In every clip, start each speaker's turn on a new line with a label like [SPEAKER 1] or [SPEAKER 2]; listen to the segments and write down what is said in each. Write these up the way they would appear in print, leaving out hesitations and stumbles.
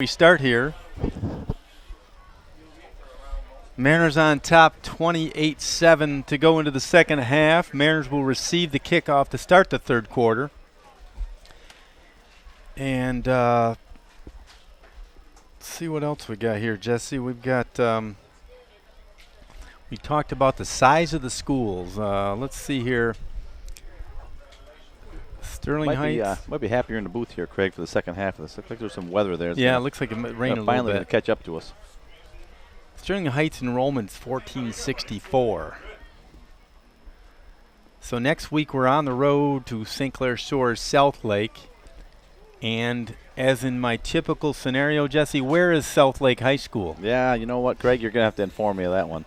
[SPEAKER 1] We start here. Mariners on top 28-7 to go into the second half. Mariners will receive the kickoff to start the third quarter. And let's see what else we got here, Jesse. We've got, we talked about the size of the schools. Let's see here. Sterling Heights.
[SPEAKER 2] Might be happier in the booth here, Craig, for the second half of this. Looks like there's some weather there.
[SPEAKER 1] Yeah, it looks like it might rain a little bit.
[SPEAKER 2] Finally going to catch up to us.
[SPEAKER 1] Sterling Heights enrollment's 1464. So next week we're on the road to St. Clair Shores, South Lake. And as in my typical scenario, Jesse, where is South Lake High School?
[SPEAKER 2] Yeah, you know what, Craig? You're going to have to inform me of that one.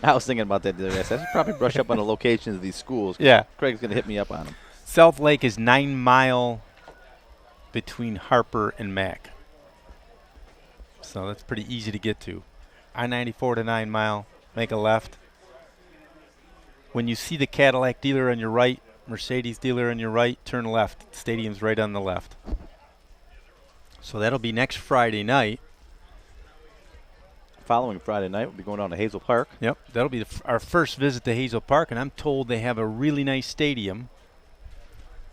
[SPEAKER 2] I was thinking about that the other day. I should probably brush up on the locations of these schools.
[SPEAKER 1] Yeah.
[SPEAKER 2] Craig's going to hit me up on them.
[SPEAKER 1] South Lake is 9 mile between Harper and Mack. So that's pretty easy to get to. I-94 to 9 Mile, make a left. When you see the Cadillac dealer on your right, Mercedes dealer on your right, turn left. Stadium's right on the left. So that'll be next Friday night.
[SPEAKER 2] Following Friday night, we'll be going down to Hazel Park.
[SPEAKER 1] Yep, that'll be our first visit to Hazel Park, and I'm told they have a really nice stadium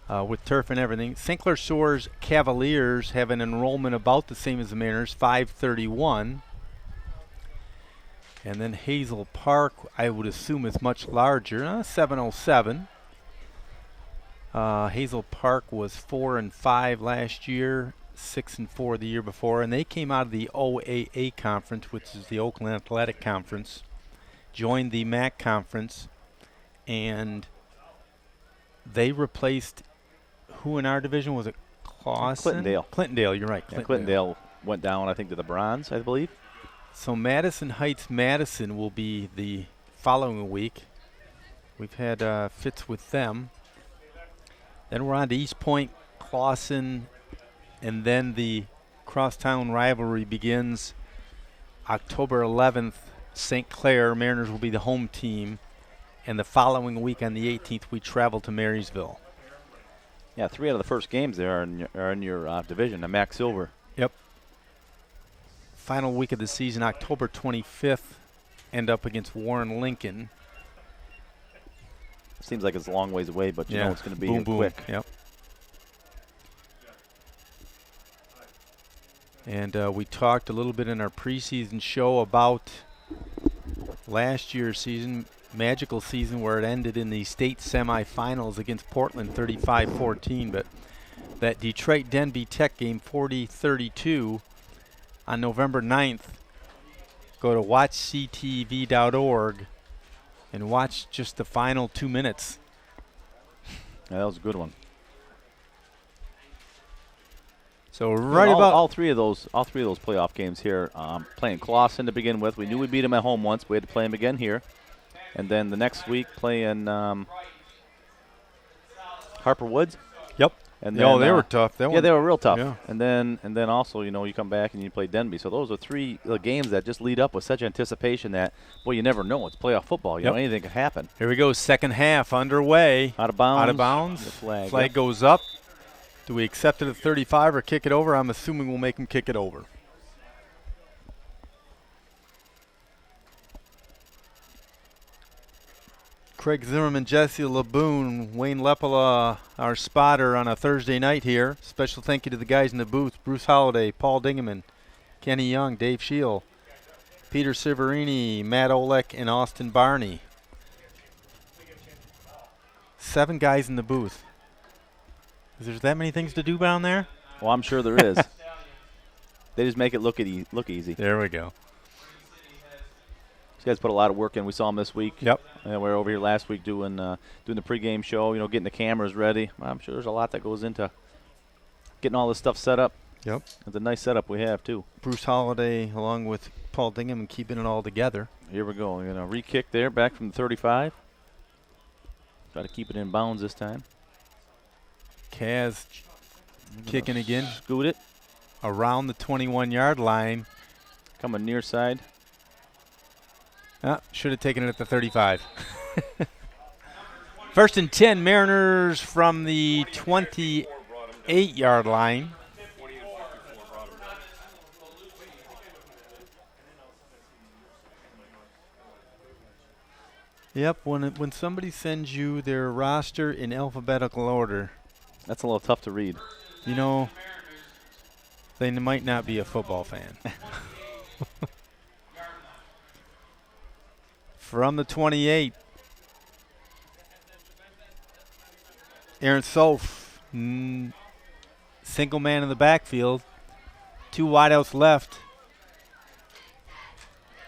[SPEAKER 1] with turf and everything. St. Clair Shores Cavaliers have an enrollment about the same as the Mariners, 531. And then Hazel Park, I would assume, is much larger, 707. Hazel Park was 4-5 last year, 6-4 the year before, and they came out of the OAA conference, which is the Oakland Athletic Conference, joined the MAC conference, and they replaced who in our division? Was it Clawson?
[SPEAKER 2] Clintondale.
[SPEAKER 1] Clintondale, you're right.
[SPEAKER 2] Yeah, Clintondale went down, I think, to the bronze, I believe.
[SPEAKER 1] So Madison Heights Madison will be the following week. We've had fits with them. Then we're on to East Point, Clawson, and then the crosstown rivalry begins October 11th. St. Clair Mariners will be the home team, and the following week on the 18th we travel to Marysville.
[SPEAKER 2] Yeah, 3 out of the first games there are in your division, the MAC Silver.
[SPEAKER 1] Yep. Final week of the season, October 25th, end up against Warren Lincoln.
[SPEAKER 2] Seems like it's a long ways away, but you know it's going to be
[SPEAKER 1] boom,
[SPEAKER 2] quick.
[SPEAKER 1] Yep. And we talked a little bit in our preseason show about last year's season, magical season, where it ended in the state semifinals against Portland 35-14. But that Detroit-Denby Tech game, 40-32, on November 9th, go to watchctv.org and watch just the final 2 minutes.
[SPEAKER 2] Yeah, that was a good one.
[SPEAKER 1] So all
[SPEAKER 2] three of those playoff games here, playing Clawson to begin with. We knew we beat them at home once. We had to play them again here. And then the next week playing Harper Woods.
[SPEAKER 1] Yep.
[SPEAKER 2] And then,
[SPEAKER 1] they were tough.
[SPEAKER 2] They were real tough.
[SPEAKER 1] Yeah.
[SPEAKER 2] And then also, you come back and you play Denby. So those are 3 games that just lead up with such anticipation that, boy, you never know. It's playoff football. You know, anything can happen.
[SPEAKER 1] Here we go, second half underway.
[SPEAKER 2] Out of bounds.
[SPEAKER 1] Out of bounds.
[SPEAKER 2] The flag.
[SPEAKER 1] Flag goes up. Do we accept it at 35 or kick it over? I'm assuming we'll make him kick it over. Craig Zimmerman, Jesse LeBoon, Wayne Lepola, our spotter on a Thursday night here. Special thank you to the guys in the booth, Bruce Holliday, Paul Dingeman, Kenny Young, Dave Scheel, Peter Severini, Matt Olek, and Austin Barney. 7 guys in the booth. Is there that many things to do down there?
[SPEAKER 2] Well, I'm sure there is. They just make it look easy.
[SPEAKER 1] There we go.
[SPEAKER 2] These guys put a lot of work in. We saw them this week.
[SPEAKER 1] Yep.
[SPEAKER 2] And we were over here last week doing the pregame show, getting the cameras ready. I'm sure there's a lot that goes into getting all this stuff set up.
[SPEAKER 1] Yep.
[SPEAKER 2] It's a nice setup we have, too.
[SPEAKER 1] Bruce Holliday along with Paul Dingham keeping it all together.
[SPEAKER 2] Here we go. Re-kick there back from the 35. Try to keep it in bounds this time.
[SPEAKER 1] Kaz kicking again.
[SPEAKER 2] Scoot it.
[SPEAKER 1] Around the 21-yard line.
[SPEAKER 2] Coming near side.
[SPEAKER 1] Should have taken it at the 35. First and 10, Mariners from the 28-yard line. Yep, when somebody sends you their roster in alphabetical order,
[SPEAKER 2] That's a little tough to read.
[SPEAKER 1] you know, they might not be a football fan. From the 28, Aaron Soph, single man in the backfield, 2 wideouts left.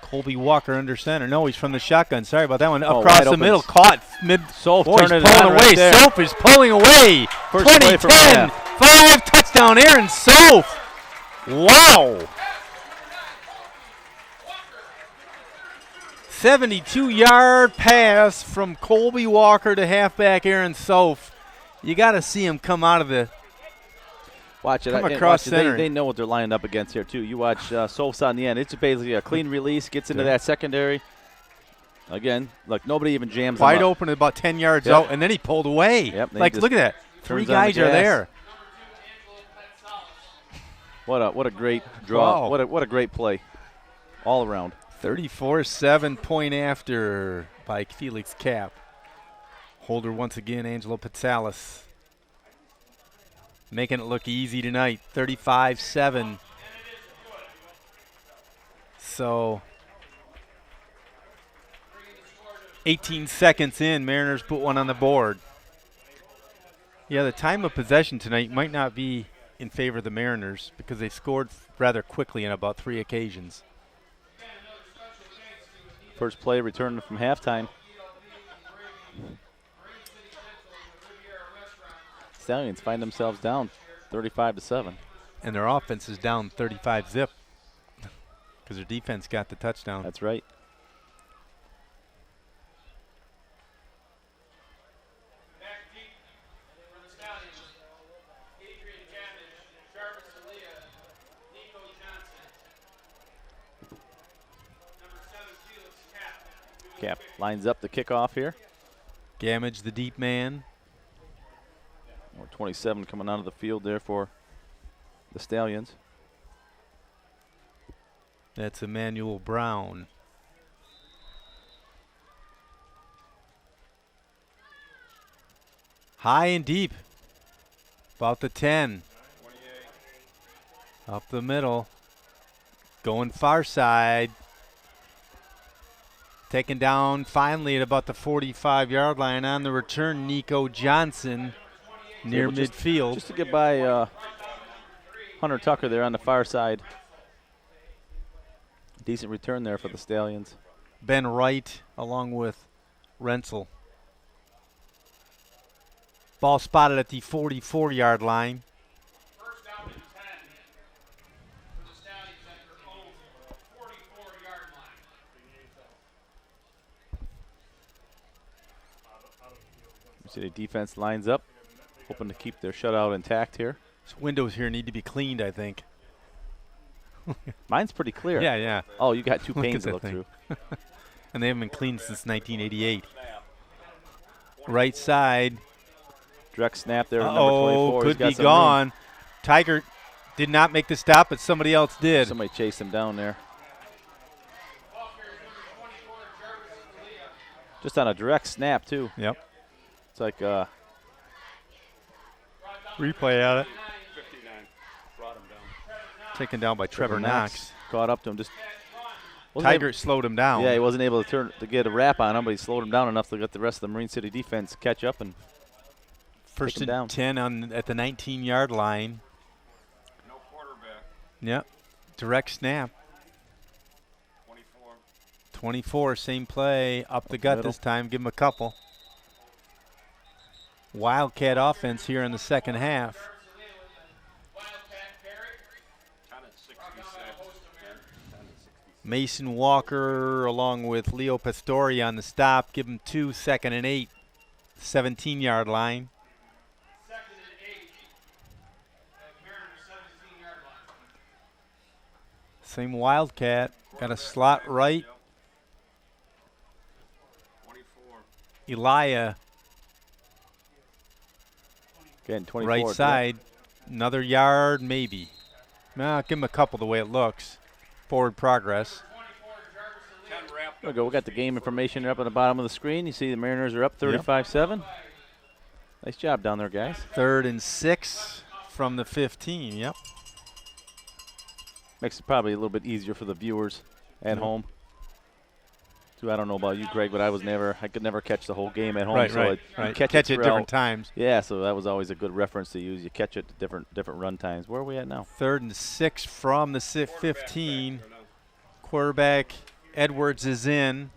[SPEAKER 1] Colby Walker under center. No, he's from the shotgun. Sorry about that one. Across the middle, caught mid.
[SPEAKER 2] Soph
[SPEAKER 1] He's
[SPEAKER 2] turning
[SPEAKER 1] pulling away.
[SPEAKER 2] Right
[SPEAKER 1] Soph is pulling away.
[SPEAKER 2] First
[SPEAKER 1] 2010, 5 touchdown, Aaron Soph. Wow. 72-yard pass from Colby Walker to halfback Aaron Soph. You got to see him come out of the.
[SPEAKER 2] Watch it.
[SPEAKER 1] Come across center.
[SPEAKER 2] They know what they're lining up against here, too. You watch Soph's on the end. It's basically a clean release, gets into that secondary. Again, look, nobody even jams him
[SPEAKER 1] wide
[SPEAKER 2] up.
[SPEAKER 1] open at about 10 yards out, and then he pulled away.
[SPEAKER 2] Yep,
[SPEAKER 1] like, look at that. 3 guys are there.
[SPEAKER 2] What a great draw.
[SPEAKER 1] Wow.
[SPEAKER 2] What a great play all around.
[SPEAKER 1] 34-7 point after by Felix Cap. Holder once again, Angelo Pizzalis. Making it look easy tonight, 35-7. So 18 seconds in, Mariners put one on the board. Yeah, the time of possession tonight might not be in favor of the Mariners because they scored rather quickly on about 3 occasions.
[SPEAKER 2] First play returning from halftime. Stallions find themselves down 35-7.
[SPEAKER 1] And their offense is down 35-zip because their defense got the touchdown.
[SPEAKER 2] That's right. Cap lines up the kickoff here.
[SPEAKER 1] Gamage, the deep man.
[SPEAKER 2] Or 27 coming out of the field there for the Stallions.
[SPEAKER 1] That's Emmanuel Brown. High and deep. About the 10. 28. Up the middle. Going far side. Taken down finally at about the 45-yard line. On the return, Nico Johnson near midfield.
[SPEAKER 2] Just to get by Hunter Tucker there on the far side. Decent return there for the Stallions.
[SPEAKER 1] Ben Wright along with Rensel. Ball spotted at the 44-yard line.
[SPEAKER 3] First down and 10 for the Stallions at their own 44-yard line.
[SPEAKER 2] You see the defense lines up, hoping to keep their shutout intact here.
[SPEAKER 1] These windows here need to be cleaned, I think.
[SPEAKER 2] Mine's pretty clear.
[SPEAKER 1] Yeah, yeah.
[SPEAKER 2] Oh, you got 2
[SPEAKER 1] Look
[SPEAKER 2] panes
[SPEAKER 1] at
[SPEAKER 2] to look
[SPEAKER 1] that thing.
[SPEAKER 2] through.
[SPEAKER 1] And they haven't been cleaned since 1988. Right side.
[SPEAKER 2] Direct snap there. Number
[SPEAKER 1] Oh,
[SPEAKER 2] 24.
[SPEAKER 1] could be gone. Tiger did not make the stop, but somebody else did.
[SPEAKER 2] Somebody chased him down there. Just on a direct snap, too.
[SPEAKER 1] Yep.
[SPEAKER 2] It's like
[SPEAKER 1] Replay at it. Taken down by Trevor Knox.
[SPEAKER 2] Caught up to him. Just
[SPEAKER 1] Tiger slowed him down.
[SPEAKER 2] Yeah, he wasn't able to get a wrap on him, but he slowed him down enough to let the rest of the Marine City defense catch up and
[SPEAKER 1] First
[SPEAKER 2] take him
[SPEAKER 1] and
[SPEAKER 2] down.
[SPEAKER 1] 10 at the 19-yard line.
[SPEAKER 3] No quarterback.
[SPEAKER 1] Yep. Direct snap.
[SPEAKER 3] 24.
[SPEAKER 1] 24, same play. Up the gut
[SPEAKER 2] middle.
[SPEAKER 1] this time. Give him a couple. Wildcat offense here in the second half. Mason Walker along with Leo Pastori on the stop. Give him 2, 2nd and 8. 17-yard line.
[SPEAKER 3] Second and 8. Mariners 17-yard line.
[SPEAKER 1] Same Wildcat. Got a slot right.
[SPEAKER 3] 24.
[SPEAKER 1] Elia
[SPEAKER 2] Again, 24.
[SPEAKER 1] right side. Another yard maybe. Nah, give him a couple the way it looks. Forward progress.
[SPEAKER 3] 24, Jarvis
[SPEAKER 4] 10 wrap
[SPEAKER 2] There we go. We got the game information up on the bottom of the screen. You see the Mariners are up 35-7. Nice job down there, guys.
[SPEAKER 1] 3rd and 6 from the 15. Yep.
[SPEAKER 2] Makes it probably a little bit easier for the viewers at home. So I don't know about you, Greg, but I could never catch the whole game at home.
[SPEAKER 1] Right,
[SPEAKER 2] so
[SPEAKER 1] right.
[SPEAKER 2] Catch
[SPEAKER 1] it
[SPEAKER 2] throughout.
[SPEAKER 1] different times.
[SPEAKER 2] Yeah, so that was always a good reference to use. You catch it at different run times. Where are we at now?
[SPEAKER 1] 3rd and 6 from the 15. Quarterback Edwards is in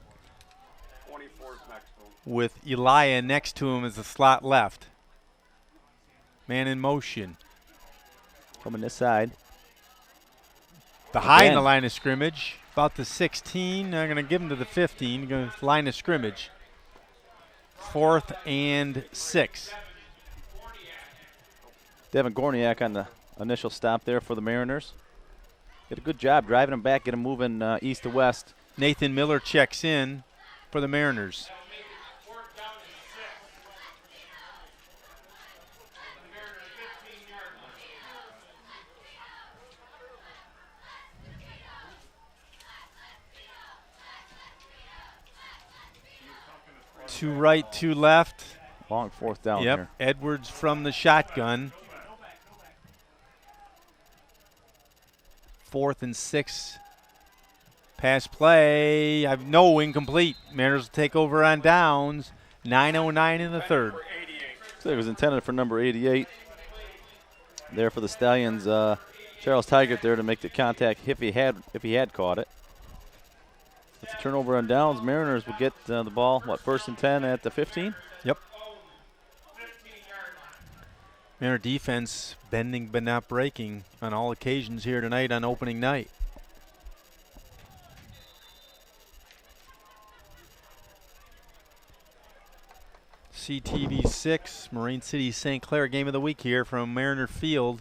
[SPEAKER 1] with Elia next to him as the slot left. Man in motion.
[SPEAKER 2] Coming this side.
[SPEAKER 1] Behind the line of scrimmage. About the 16. They're going to give him to the 15. Going to line of scrimmage. 4th and 6.
[SPEAKER 2] Devin Gorniak on the initial stop there for the Mariners. Did a good job driving him back, get him moving east to west.
[SPEAKER 1] Nathan Miller checks in for the Mariners. Two right, two left.
[SPEAKER 2] Long 4th down here.
[SPEAKER 1] Edwards from the shotgun. 4th and 6. Pass play. I have no incomplete. Mariners will take over on downs. 9:09 in the 3rd.
[SPEAKER 2] So it was intended for number 88. There for the Stallions. Charles Tigert there to make the contact if he had caught it. It's a turnover on downs. Mariners will get the ball, 1st and 10 at the 15?
[SPEAKER 1] Yep. Mariner defense bending but not breaking on all occasions here tonight on opening night. CTV 6, Marine City St. Clair game of the week here from Mariner Field.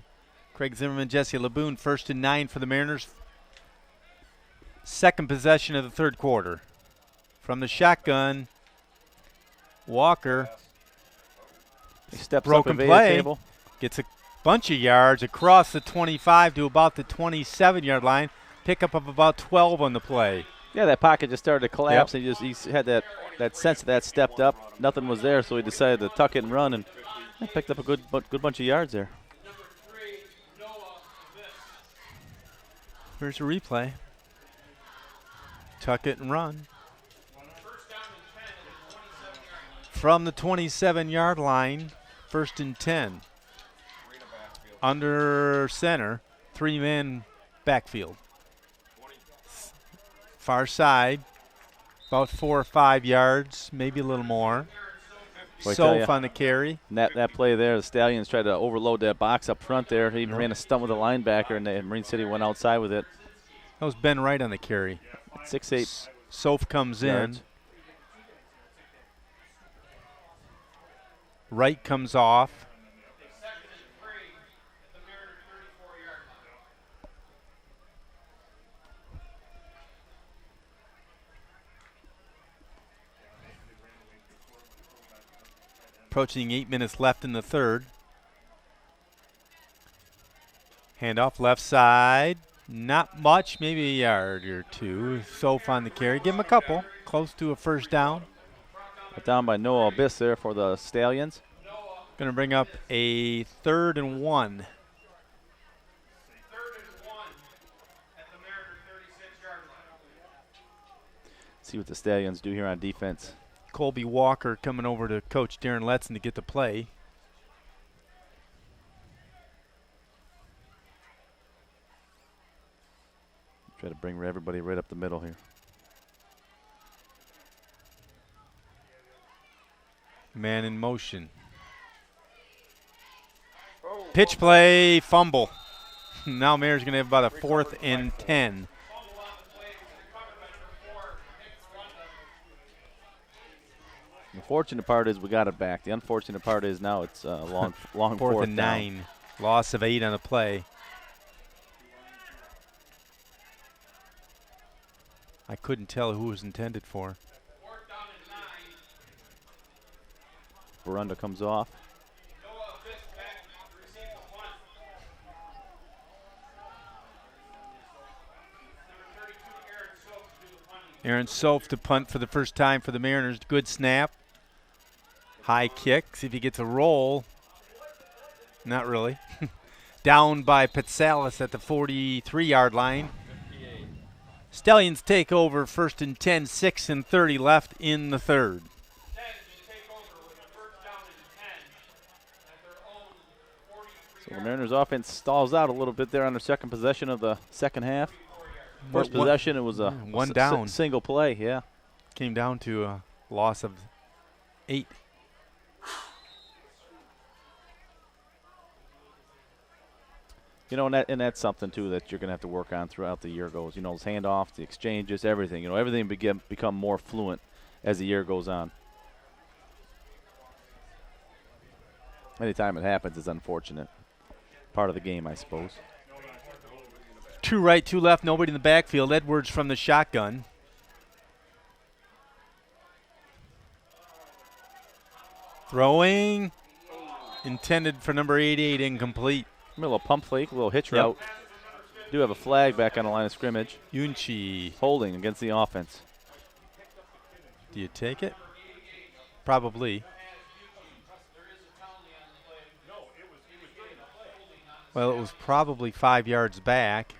[SPEAKER 1] Craig Zimmerman, Jesse LeBoon, 1st and 9 for the Mariners. 2nd possession of the 3rd quarter. From the shotgun, Walker.
[SPEAKER 2] He steps
[SPEAKER 1] broken
[SPEAKER 2] up
[SPEAKER 1] play.
[SPEAKER 2] Table.
[SPEAKER 1] Gets a bunch of yards across the 25 to about the 27-yard line. Pickup of about 12 on the play.
[SPEAKER 2] Yeah, that pocket just started to collapse. Yep. He had that sense that stepped up. Nothing was there, so he decided to tuck it and run, and picked up a good bunch of yards there.
[SPEAKER 1] Here's a replay. Tuck it and run. From the 27-yard line, 1st and 10. Under center, 3-man backfield. Far side, about 4 or 5 yards, maybe a little more. Soph on the carry.
[SPEAKER 2] That play there, the Stallions tried to overload that box up front there. He even ran a stunt with the linebacker, and Marine City went outside with it.
[SPEAKER 1] That was Ben Wright on the carry.
[SPEAKER 2] 6'8".
[SPEAKER 1] Soph comes
[SPEAKER 2] yards.
[SPEAKER 1] in. Wright comes off. Approaching 8 minutes left in the 3rd. Handoff left side. Not much, maybe a yard or two. Soph on the carry. Give him a couple. Close to a 1st down.
[SPEAKER 2] Down by Noah Abyss there for the Stallions.
[SPEAKER 1] Going to bring up a 3rd and 1.
[SPEAKER 3] 3rd and 1 at the Mariner 36-yard line.
[SPEAKER 2] See what the Stallions do here on defense.
[SPEAKER 1] Colby Walker coming over to Coach Darren Letson to get the play.
[SPEAKER 2] Try to bring everybody right up the middle here.
[SPEAKER 1] Man in motion. Pitch play, fumble. Now Mayor's going to have about a 4th and 10.
[SPEAKER 2] The fortunate part is we got it back. The unfortunate part is now it's long
[SPEAKER 1] 4th and 9.
[SPEAKER 2] Down.
[SPEAKER 1] Loss of 8 on the play. I couldn't tell who it was intended for.
[SPEAKER 2] Barunda comes off.
[SPEAKER 1] Aaron Soph to punt for the first time for the Mariners. Good snap. High kick. See if he gets a roll. Not really. Down by Petsalis at the 43-yard line. Stallions take over 1st and 10, 6 and 30 left in the third.
[SPEAKER 2] So the Mariners offense stalls out a little bit there on their second possession of the second half. First possession, it was a
[SPEAKER 1] one down.
[SPEAKER 2] Single play, yeah.
[SPEAKER 1] Came down to a loss of 8.
[SPEAKER 2] You know, and that's something, too, that you're going to have to work on throughout the year goes. You know, those handoffs, the exchanges, everything. You know, everything become more fluent as the year goes on. Anytime it happens, it's unfortunate. Part of the game, I suppose.
[SPEAKER 1] 2 right, 2 left, nobody in the backfield. Edwards from the shotgun. Throwing. Intended for number 88, incomplete.
[SPEAKER 2] A little pump fake, a little hitch route. Do have a flag back on the line of scrimmage.
[SPEAKER 1] Yunchi.
[SPEAKER 2] Holding against the offense.
[SPEAKER 1] Do you take it? Probably. Well, it was probably 5 yards back.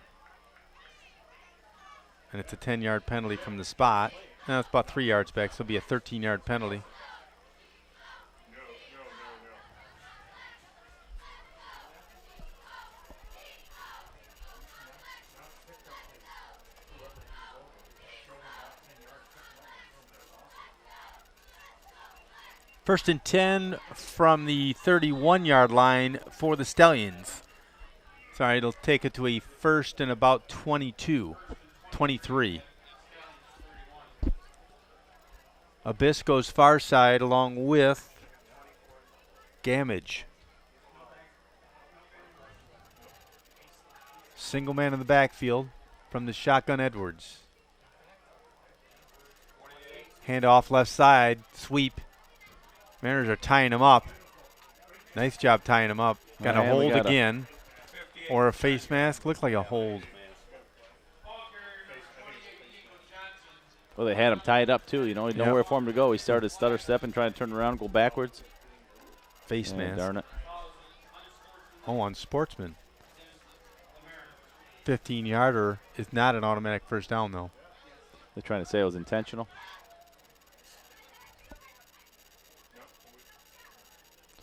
[SPEAKER 1] And it's a 10-yard penalty from the spot. No, it's about 3 yards back, so it'll be a 13-yard penalty. First and 10 from the 31-yard line for the Stallions. Sorry, it'll take it to a first and about 23. Abyss goes far side along with Gamage. Single man in the backfield from the shotgun Edwards. Hand off left side, sweep. Mariners are tying him up. Nice job tying him up. Got a hold again. Or a face mask. Looked like a hold.
[SPEAKER 2] Well, they had him tied up, too. You know, nowhere for him to go. He started stutter stepping, trying to turn around, go backwards.
[SPEAKER 1] Face mask.
[SPEAKER 2] Darn it.
[SPEAKER 1] Oh, on Sportsman. 15-yarder is not an automatic first down, though.
[SPEAKER 2] They're trying to say it was intentional.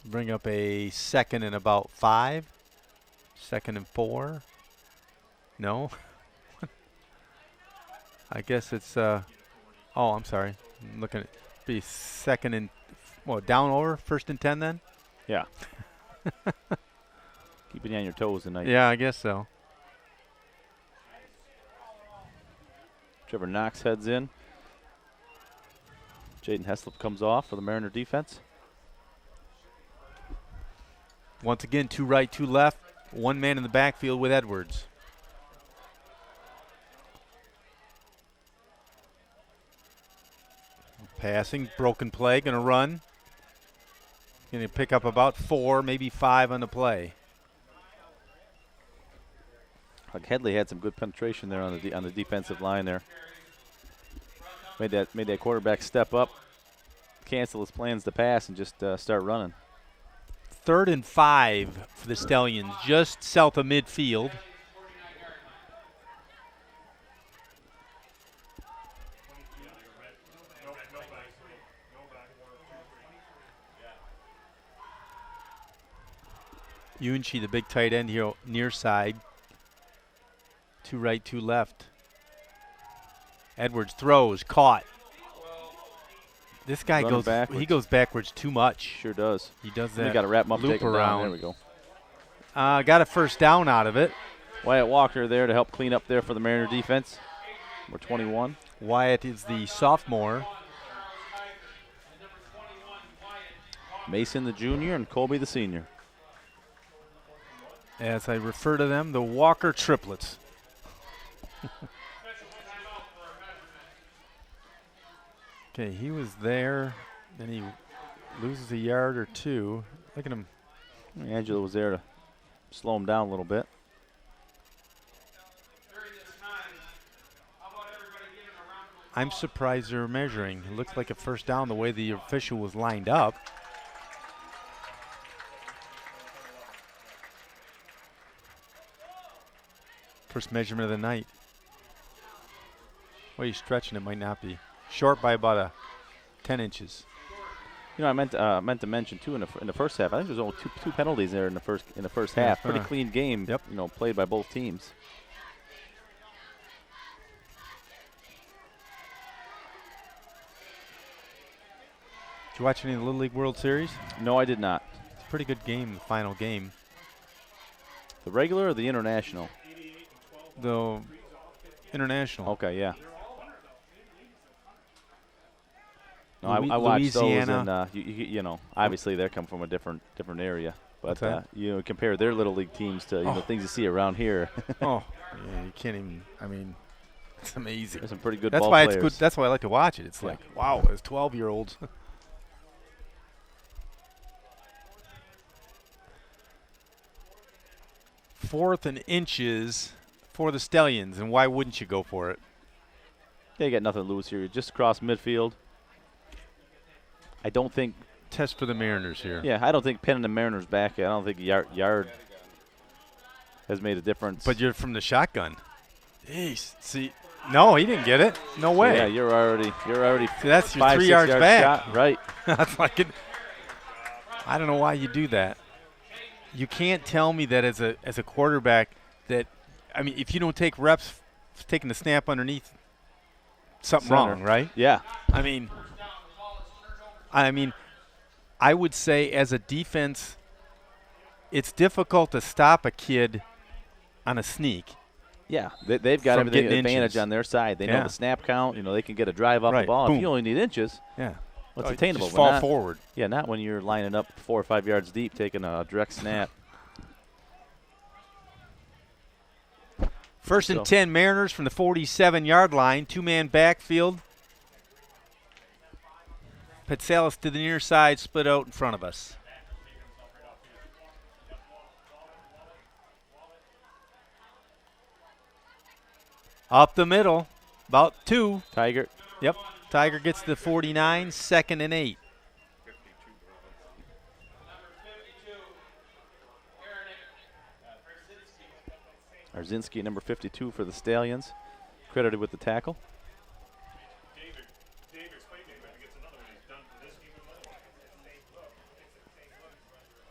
[SPEAKER 1] Bring up a 2nd and about 5. 2nd and 4. No. I guess it's, oh, I'm sorry. I'm looking at, be 2nd and, down over, 1st and 10 then?
[SPEAKER 2] Yeah. Keeping you on your toes tonight.
[SPEAKER 1] Yeah, I guess so.
[SPEAKER 2] Trevor Knox heads in. Jaden Heslop comes off for the Mariner defense.
[SPEAKER 1] Once again, 2 right, 2 left. 1 man in the backfield with Edwards. Passing, broken play, going to run. Going to pick up about 4, maybe 5 on the play.
[SPEAKER 2] Headley had some good penetration there on the defensive line there. Made that quarterback step up, cancel his plans to pass, and just start running.
[SPEAKER 1] 3rd and 5 for the Stallions, just south of midfield. Yunchi, the big tight end here, near side. 2 right, 2 left. Edwards throws, caught. This guy goes backwards. He goes backwards too much.
[SPEAKER 2] Sure does.
[SPEAKER 1] He does that.
[SPEAKER 2] You got to wrap him up,
[SPEAKER 1] loop
[SPEAKER 2] take him
[SPEAKER 1] around.
[SPEAKER 2] Down. There we go.
[SPEAKER 1] Got a first down out of it.
[SPEAKER 2] Wyatt Walker there to help clean up there for the Mariner defense. Number 21.
[SPEAKER 1] Wyatt is the sophomore.
[SPEAKER 2] Mason the junior and Colby the senior.
[SPEAKER 1] As I refer to them, the Walker triplets. Okay, he was there, then he loses a yard or 2. Look at him.
[SPEAKER 2] Angela was there to slow him down a little bit.
[SPEAKER 3] During this time, how about everybody giving a round of
[SPEAKER 1] I'm surprised they're measuring. It looks like a first down the way the official was lined up. First measurement of the night. Well, you're stretching, it might not be. Short by about 10 inches.
[SPEAKER 2] You know, I meant to mention too in the first half. I think there's only two penalties there in the first half. Pretty clean game.
[SPEAKER 1] Yep.
[SPEAKER 2] You know, played by both teams.
[SPEAKER 1] Did you watch any of the Little League World Series?
[SPEAKER 2] No, I did not.
[SPEAKER 1] It's a pretty good game, the final game.
[SPEAKER 2] The regular or the international?
[SPEAKER 1] The international.
[SPEAKER 2] Okay, yeah. No, I watched those, and you know, obviously they come from a different area. But you know, compare their little league teams to things you see around here.
[SPEAKER 1] Oh, yeah, you can't even. I mean, it's amazing.
[SPEAKER 2] There's some pretty good.
[SPEAKER 1] That's
[SPEAKER 2] ball
[SPEAKER 1] why
[SPEAKER 2] players.
[SPEAKER 1] it's good. That's why I like to watch it. It's like, wow, it's 12-year-olds. Fourth and inches for the Stallions, and why wouldn't you go for it?
[SPEAKER 2] They got nothing to lose here. Just across midfield. I don't think.
[SPEAKER 1] Test for the Mariners here.
[SPEAKER 2] Yeah, I don't think pinning the Mariners back. I don't think yard has made a difference.
[SPEAKER 1] But you're from the shotgun. Jeez. See, no, he didn't get it. No way.
[SPEAKER 2] Yeah, you're already.
[SPEAKER 1] See, that's your
[SPEAKER 2] 5-6
[SPEAKER 1] yards back.
[SPEAKER 2] Shot. Right.
[SPEAKER 1] That's like it. I don't know why you do that. You can't tell me that as a quarterback that, I mean, if you don't take reps taking the snap underneath, something wrong, right?
[SPEAKER 2] Yeah.
[SPEAKER 1] I mean, I would say as a defense, it's difficult to stop a kid on a sneak.
[SPEAKER 2] Yeah, they've got
[SPEAKER 1] From
[SPEAKER 2] everything
[SPEAKER 1] getting
[SPEAKER 2] advantage
[SPEAKER 1] inches.
[SPEAKER 2] on their side. They know the snap count. You know, they can get a drive off
[SPEAKER 1] Right.
[SPEAKER 2] the ball.
[SPEAKER 1] Boom.
[SPEAKER 2] If you only need inches,
[SPEAKER 1] Yeah.
[SPEAKER 2] well, it's attainable.
[SPEAKER 1] Just
[SPEAKER 2] but
[SPEAKER 1] fall
[SPEAKER 2] not-
[SPEAKER 1] forward.
[SPEAKER 2] Yeah, not when you're lining up 4 or 5 yards deep, taking a direct snap.
[SPEAKER 1] First and 10, Mariners from the 47-yard line. Two-man backfield. Petsalis to the near side, split out in front of us. Up the middle, about 2.
[SPEAKER 2] Tiger.
[SPEAKER 1] Yep. Tiger gets to the 49, 2nd and 8.
[SPEAKER 2] Arzinski, number 52 for the Stallions, credited with the tackle.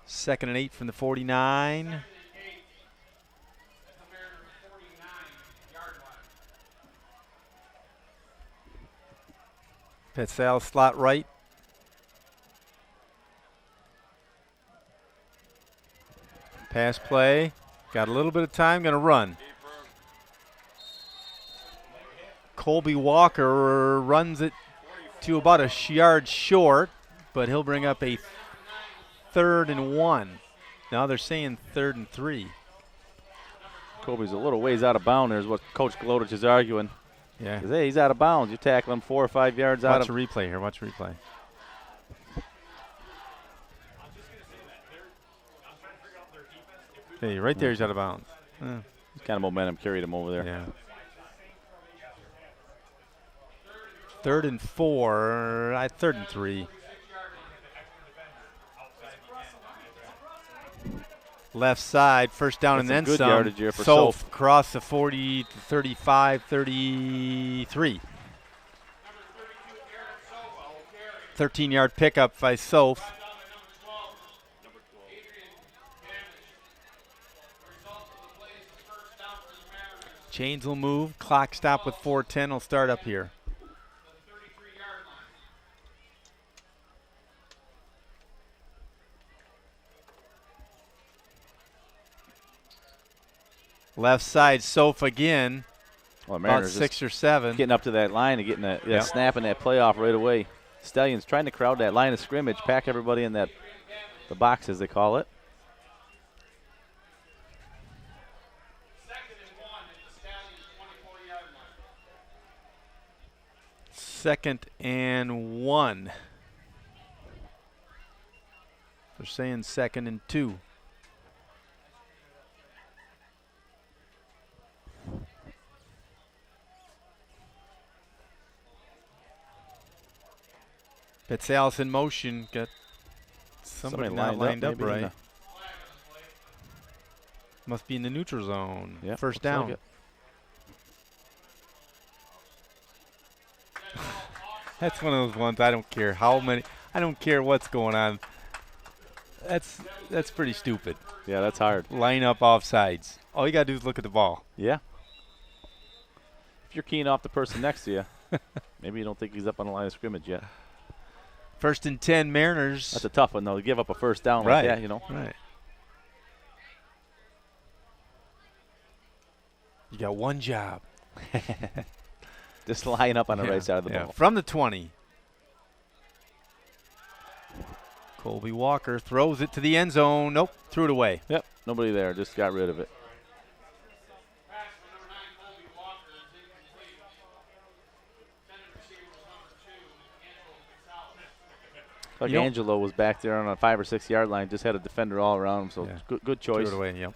[SPEAKER 1] Second and 8 from the 49. Petsalis slot right. Pass play. Got a little bit of time, going to run. Colby Walker runs it to about a yard short, but he'll bring up a 3rd and 1. Now they're saying 3rd and 3.
[SPEAKER 2] Colby's a little ways out of bounds. There's what Coach Glodich is arguing.
[SPEAKER 1] Yeah.
[SPEAKER 2] Hey, he's out of bounds. You tackle him 4 or 5 yards out
[SPEAKER 1] Watch
[SPEAKER 2] of.
[SPEAKER 1] a replay here. Watch a replay. Hey, right there, he's out of bounds.
[SPEAKER 2] Kind of momentum carried him over there.
[SPEAKER 1] Yeah. 3rd and 4. 3rd and 3. Left side, first down
[SPEAKER 2] That's
[SPEAKER 1] and
[SPEAKER 2] some
[SPEAKER 1] then
[SPEAKER 2] good
[SPEAKER 1] some.
[SPEAKER 2] yardage here for
[SPEAKER 1] Soph
[SPEAKER 2] Soph.
[SPEAKER 1] across the 40 to 35, 33. 13-yard pickup by Soph. Chains will move. Clock stop with 4:10. Will start up here. Left side, Soph again.
[SPEAKER 2] Well,
[SPEAKER 1] About
[SPEAKER 2] Mariners
[SPEAKER 1] 6 or 7.
[SPEAKER 2] getting up to that line and getting that snap and that playoff right away. Stallions trying to crowd that line of scrimmage, pack everybody in the box, as they call it.
[SPEAKER 1] Second and 1. They're saying 2nd and 2. Petsalis in motion. Got somebody not lined up right. Must be in the neutral zone.
[SPEAKER 2] Yep,
[SPEAKER 1] First down.
[SPEAKER 2] Like
[SPEAKER 1] That's one of those ones I don't care how many. I don't care what's going on. That's pretty stupid.
[SPEAKER 2] Yeah, that's hard.
[SPEAKER 1] Line up offsides. All you got to do is look at the ball.
[SPEAKER 2] Yeah. If you're keying off the person next to you, maybe you don't think he's up on the line of scrimmage yet.
[SPEAKER 1] 1st and 10 Mariners.
[SPEAKER 2] That's a tough one, though, to give up a first down
[SPEAKER 1] right.
[SPEAKER 2] like that, you know.
[SPEAKER 1] Right. You got one job.
[SPEAKER 2] Just line up on the right side of the ball.
[SPEAKER 1] From the 20. Colby Walker throws it to the end zone. Nope, threw it away.
[SPEAKER 2] Yep, nobody there. Just got rid of it.
[SPEAKER 3] Pass for number 9, Colby Walker, is incomplete. Intended receiver was number 2, Angelo Gonzalez.
[SPEAKER 2] Like Angelo was back there on a 5 or 6 yard line, just had a defender all around him, so good choice.
[SPEAKER 1] Threw it away, yep.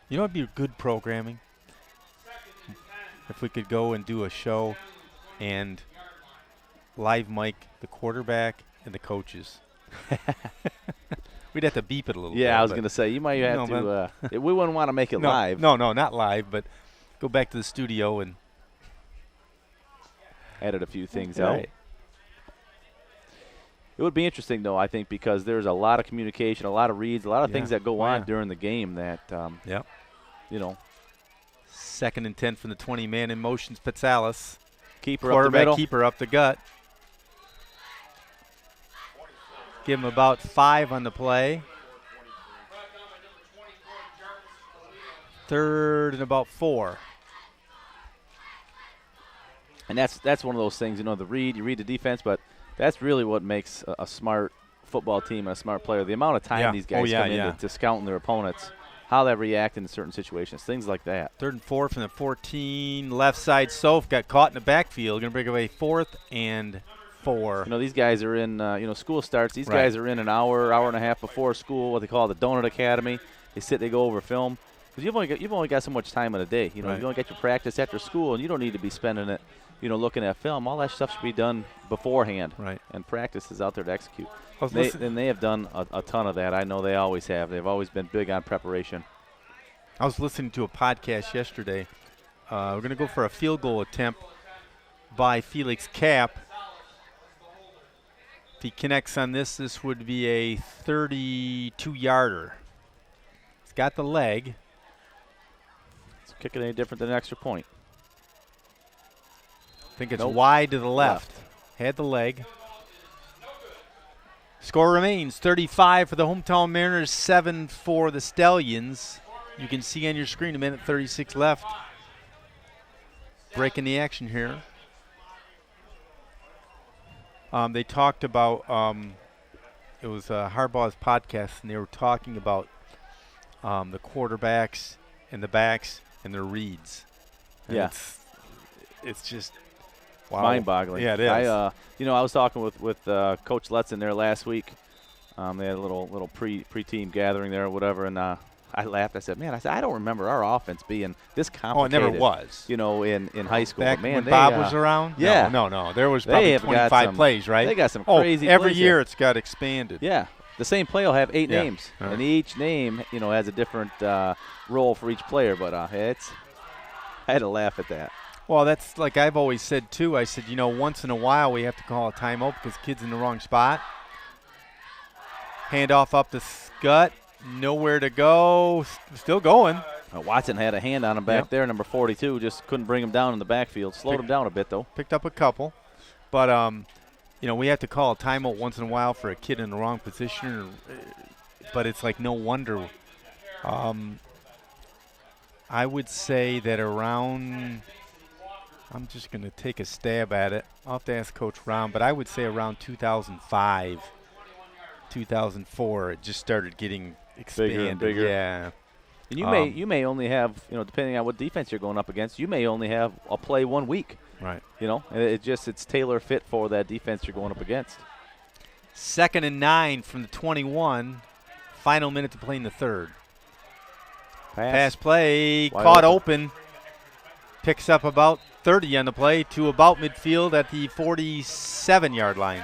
[SPEAKER 1] You know what would be good programming? If we could go and do a show and live mic the quarterback and the coaches. We'd have to beep it a little bit.
[SPEAKER 2] Yeah, I was going to say, you might have to. We wouldn't want to make it live.
[SPEAKER 1] No, not live, but go back to the studio and
[SPEAKER 2] edit a few things out. It would be interesting, though, I think, because there's a lot of communication, a lot of reads, a lot of things that go on during the game that, you know.
[SPEAKER 1] 2nd and 10 from the 20, man in motions. Petsalis.
[SPEAKER 2] Keeper up the middle.
[SPEAKER 1] Keeper up the gut. Give him about 5 on the play. 3rd and about 4.
[SPEAKER 2] And that's one of those things, you know, you read the defense, but that's really what makes a smart football team and a smart player. The amount of time these guys come into scouting their opponents, how they react in certain situations, things like that.
[SPEAKER 1] 3rd and 4 from the 14. Left side, Soph got caught in the backfield. Going to break away 4th and 4.
[SPEAKER 2] You know, these guys are in, school starts. These guys are in an hour and a half before school, what they call the Donut Academy. They go over film. Because you've only got so much time in a day. You know, you only got your practice after school, and you don't need to be spending it, looking at film. All that stuff should be done beforehand.
[SPEAKER 1] Right.
[SPEAKER 2] And practice is out there to execute. They have done a ton of that. I know they always have. They've always been big on preparation.
[SPEAKER 1] I was listening to a podcast yesterday. We're going to go for a field goal attempt by Felix Kapp. If he connects on this would be a 32-yarder. He's got the leg.
[SPEAKER 2] It's kicking any different than an extra point.
[SPEAKER 1] I think it's wide to the left. Had the leg. Score remains 35 for the hometown Mariners, 7 for the Stallions. You can see on your screen 1:36 left. Breaking the action here. They talked about, it was Harbaugh's podcast, and they were talking about the quarterbacks and the backs and their reads. And it's just
[SPEAKER 2] mind-boggling.
[SPEAKER 1] Yeah, it is.
[SPEAKER 2] I was talking with Coach Lutz in there last week. They had a little pre-team gathering there or whatever, and I laughed. I said, I don't remember our offense being this complicated.
[SPEAKER 1] Oh, it never was.
[SPEAKER 2] In high school.
[SPEAKER 1] Back
[SPEAKER 2] but man,
[SPEAKER 1] when Bob was around?
[SPEAKER 2] Yeah.
[SPEAKER 1] No. There was probably 25 plays, right?
[SPEAKER 2] They got some crazy plays.
[SPEAKER 1] Every year it's got expanded.
[SPEAKER 2] Yeah. The same play will have 8 names.
[SPEAKER 1] Right.
[SPEAKER 2] And each name, has a different role for each player. But I had to laugh at that.
[SPEAKER 1] Well, that's like I've always said, too. I said, once in a while we have to call a timeout because kid's in the wrong spot. Handoff up the gut. Nowhere to go. Still going.
[SPEAKER 2] Watson had a hand on him back there, number 42. Just couldn't bring him down in the backfield. Slowed him down a bit, though.
[SPEAKER 1] Picked up a couple. But, we have to call a timeout once in a while for a kid in the wrong position. But it's like no wonder. I would say that around – I'm just going to take a stab at it. I'll have to ask Coach Ron, but I would say around 2005, 2004, it just started getting expanded.
[SPEAKER 2] Bigger and bigger.
[SPEAKER 1] Yeah.
[SPEAKER 2] And you may only have, depending on what defense you're going up against, you may only have a play 1 week.
[SPEAKER 1] Right.
[SPEAKER 2] It's tailor fit for that defense you're going up against.
[SPEAKER 1] 2nd and 9 from the 21. Final minute to play in the 3rd. Pass play, caught open. Picks up about 30 on the play to about midfield at the 47-yard line.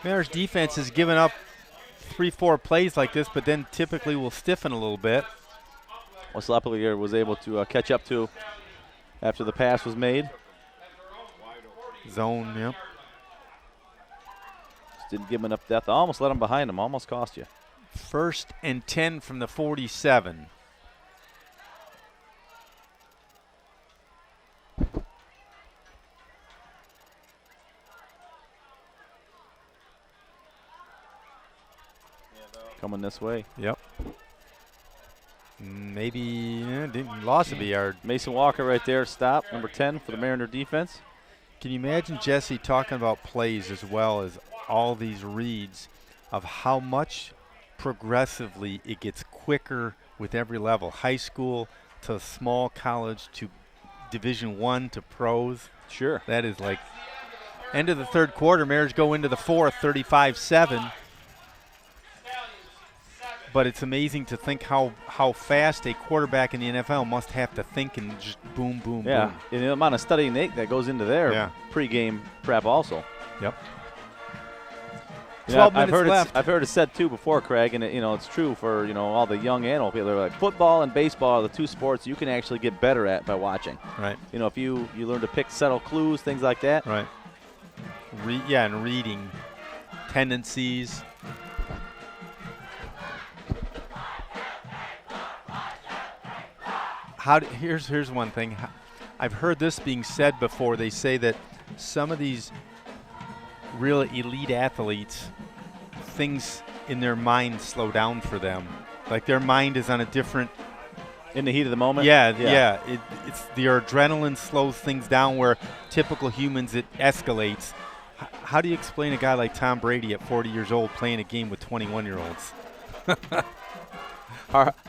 [SPEAKER 1] Mariners defense has given up 3-4 plays like this, but then typically will stiffen a little bit.
[SPEAKER 2] Well, Slapelier was able to catch up to after the pass was made.
[SPEAKER 1] Zone, yep.
[SPEAKER 2] Just didn't give him enough depth. Almost let him behind him. Almost cost you.
[SPEAKER 1] 1st and 10 from the 47.
[SPEAKER 2] Coming this way.
[SPEAKER 1] Yep. Maybe lost a yard.
[SPEAKER 2] Mason Walker right there. Stop. Number 10 for the Mariner defense.
[SPEAKER 1] Can you imagine Jesse talking about plays as well as all these reads of how much progressively it gets quicker with every level, high school to small college to Division I to pros?
[SPEAKER 2] Sure.
[SPEAKER 1] That is like end of the third quarter. Mariners go into the fourth, 35-7. But it's amazing to think how fast a quarterback in the NFL must have to think and just boom, boom,
[SPEAKER 2] yeah.
[SPEAKER 1] boom.
[SPEAKER 2] And the amount of studying that goes into their pregame prep also.
[SPEAKER 1] Yep.
[SPEAKER 2] 12
[SPEAKER 1] minutes left.
[SPEAKER 2] I've heard it said too before, Craig, and it's true for all the young and old people. They're like football and baseball are the two sports you can actually get better at by watching.
[SPEAKER 1] Right.
[SPEAKER 2] If you learn to pick subtle clues, things like that.
[SPEAKER 1] Right. And reading tendencies. Here's one thing. I've heard this being said before. They say that some of these real elite athletes, things in their mind slow down for them. Like their mind is on a different.
[SPEAKER 2] In the heat of the moment?
[SPEAKER 1] Yeah. It's the adrenaline slows things down where typical humans it escalates. How do you explain a guy like Tom Brady at 40 years old playing a game with 21-year-olds?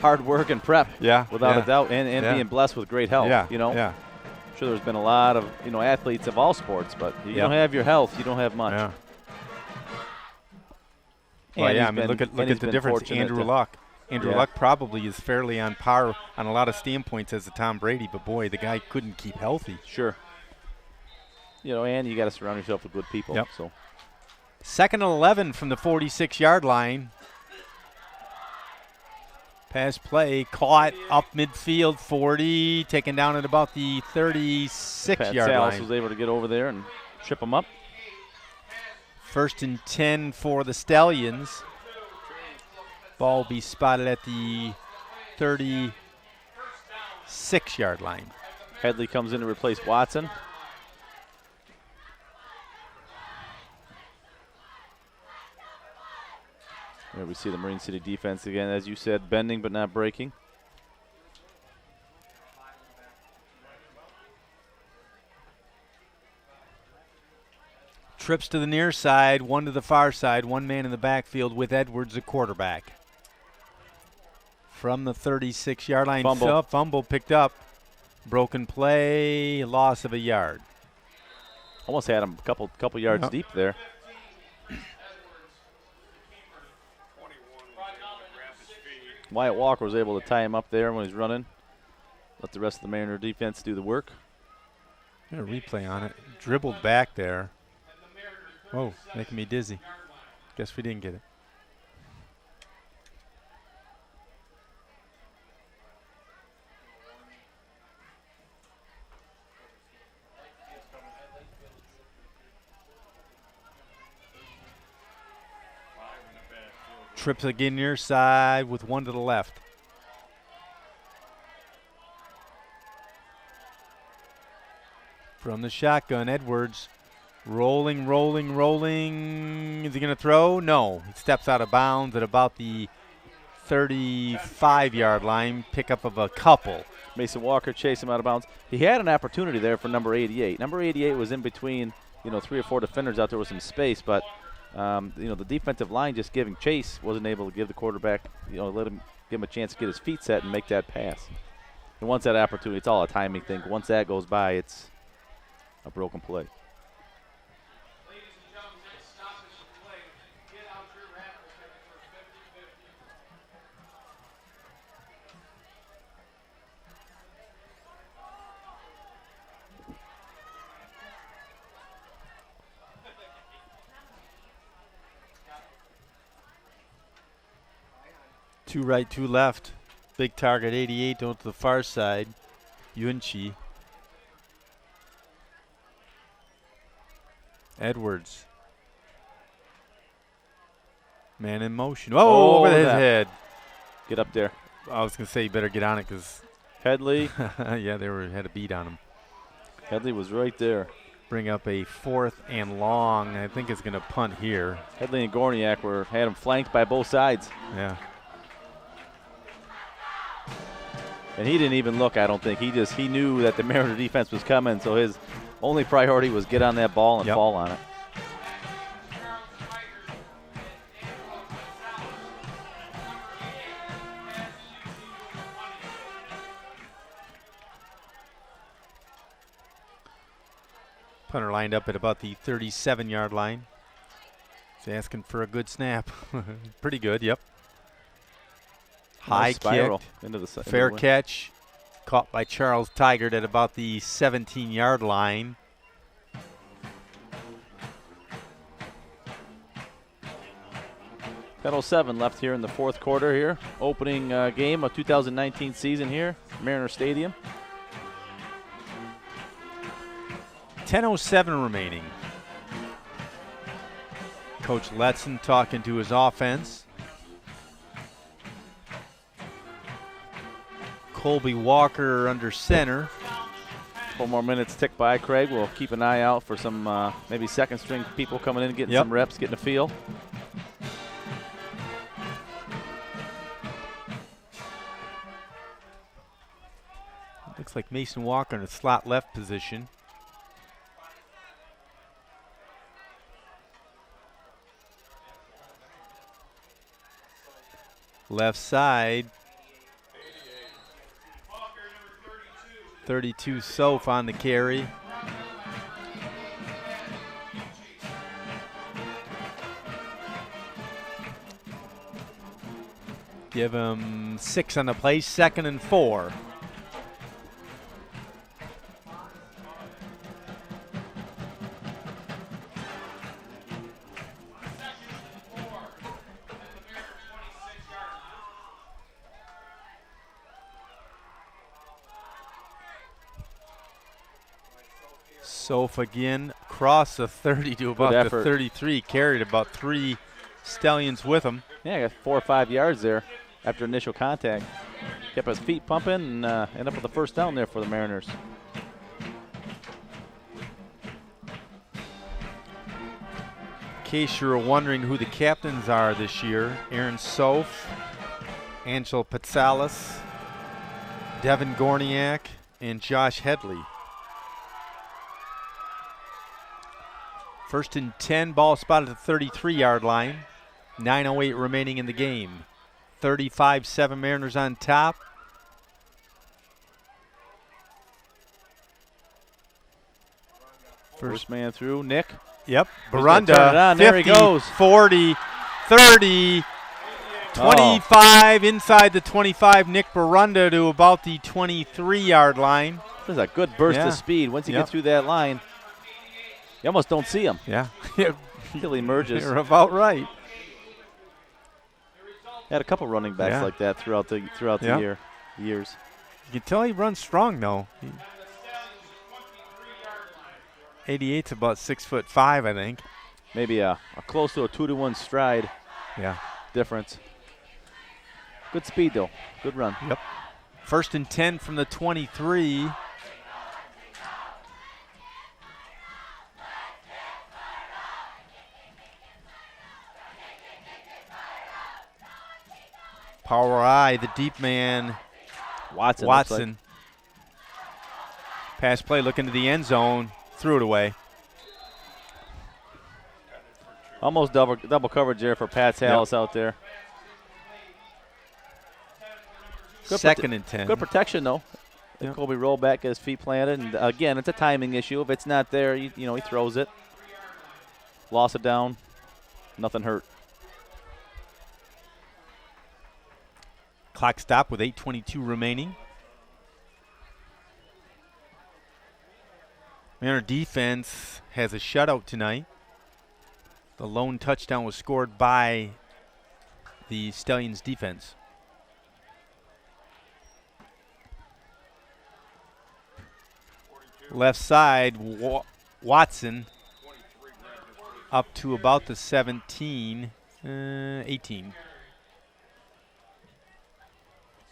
[SPEAKER 2] Hard work and prep, without a doubt, and being blessed with great health. I'm sure there's been a lot of athletes of all sports, but you don't have your health, you don't have much.
[SPEAKER 1] Yeah. Look at the difference. Andrew Luck. Andrew Luck probably is fairly on par on a lot of standpoints as a Tom Brady, but boy, the guy couldn't keep healthy.
[SPEAKER 2] Sure. And you got to surround yourself with good people.
[SPEAKER 1] Yep.
[SPEAKER 2] So,
[SPEAKER 1] 2nd and 11 from the 46-yard line. Pass play, caught up midfield, 40, taken down at about the 36-yard line.
[SPEAKER 2] was able to get over there and trip him up.
[SPEAKER 1] 1st and 10 for the Stallions. Ball will be spotted at the 36-yard line.
[SPEAKER 2] Headley comes in to replace Watson. There we see the Marine City defense again, as you said, bending but not breaking.
[SPEAKER 1] Trips to the near side, one to the far side, one man in the backfield with Edwards, the quarterback. From the 36-yard line, fumble picked up. Broken play, loss of a yard.
[SPEAKER 2] Almost had him a couple yards deep there. Wyatt Walker was able to tie him up there when he's running. Let the rest of the Mariner defense do the work.
[SPEAKER 1] A replay on it. Dribbled back there. Whoa, making me dizzy. Guess we didn't get it. Trips again near side with one to the left. From the shotgun, Edwards rolling. Is he going to throw? No. He steps out of bounds at about the 35-yard line. Pickup of a couple.
[SPEAKER 2] Mason Walker chased him out of bounds. He had an opportunity there for number 88. Number 88 was in between, 3 or 4 defenders out there with some space, but the defensive line just giving chase wasn't able to give the quarterback, give him a chance to get his feet set and make that pass. And once that opportunity, it's all a timing thing. Once that goes by, it's a broken play.
[SPEAKER 1] Two right, two left. Big target 88 going to the far side. Yunchi. Edwards. Man in motion. Oh, over his head.
[SPEAKER 2] Get up there.
[SPEAKER 1] I was going to say you better get on it because
[SPEAKER 2] Headley.
[SPEAKER 1] yeah, they had a beat on him.
[SPEAKER 2] Headley was right there.
[SPEAKER 1] Bring up a 4th and long. I think it's going to punt here.
[SPEAKER 2] Headley and Gorniak had him flanked by both sides.
[SPEAKER 1] Yeah.
[SPEAKER 2] And he didn't even look, I don't think. He knew that the Mariner defense was coming, so his only priority was get on that ball and fall on it.
[SPEAKER 1] Punter lined up at about the 37-yard line. He's asking for a good snap. Pretty good, yep. High kick,
[SPEAKER 2] into the
[SPEAKER 1] fair catch, caught by Charles Tigert at about the 17-yard line.
[SPEAKER 2] Got 07 left here in the fourth quarter here. Opening game of 2019 season here, Mariner Stadium.
[SPEAKER 1] 10:07 remaining. Coach Letson talking to his offense. Colby Walker under center.
[SPEAKER 2] 4 more minutes tick by, Craig. We'll keep an eye out for some maybe second string people coming in, getting some reps, getting a feel.
[SPEAKER 1] Looks like Mason Walker in a slot left position. Left side. 32 Soph on the carry. Give him 6 on the play, 2nd and 4. Soph again across the 30 to about the 33. Carried about 3 Stallions with him.
[SPEAKER 2] Yeah, got 4 or 5 yards there after initial contact. Kept his feet pumping and ended up with the first down there for the Mariners.
[SPEAKER 1] In case you're wondering who the captains are this year, Aaron Soph, Angel Patsalis, Devin Gorniak, and Josh Headley. 1st and 10, ball spotted at the 33-yard line. 9:08 remaining in the game. 35-7 Mariners on top.
[SPEAKER 2] First man through, Nick.
[SPEAKER 1] Yep,
[SPEAKER 2] Barunda,
[SPEAKER 1] 50,
[SPEAKER 2] there he goes.
[SPEAKER 1] 40, 30, 25, inside the 25. Nick Barunda to about the 23-yard line.
[SPEAKER 2] This is a good burst of speed. Once he gets through that line, you almost don't see him.
[SPEAKER 1] Yeah.
[SPEAKER 2] Until he emerges.
[SPEAKER 1] You're about right.
[SPEAKER 2] Had a couple running backs like that throughout the years.
[SPEAKER 1] You can tell he runs strong though. 88's about 6'5", I think.
[SPEAKER 2] Maybe a close to a 2-to-1 stride.
[SPEAKER 1] Yeah.
[SPEAKER 2] Difference. Good speed though. Good run.
[SPEAKER 1] Yep. 1st and 10 from the 23. Power eye, the deep man, Watson. Pass play, look into the end zone, threw it away.
[SPEAKER 2] Almost double coverage there for Pat Salas out there.
[SPEAKER 1] Good 2nd and 10.
[SPEAKER 2] Good protection though. Yep. Colby rolled back, got his feet planted, and again, it's a timing issue. If it's not there, he throws it. Loss it down, nothing hurt.
[SPEAKER 1] Clock stop with 8:22 remaining. Mariner defense has a shutout tonight. The lone touchdown was scored by the Stallions defense. Left side, Watson up to about the 17, 18.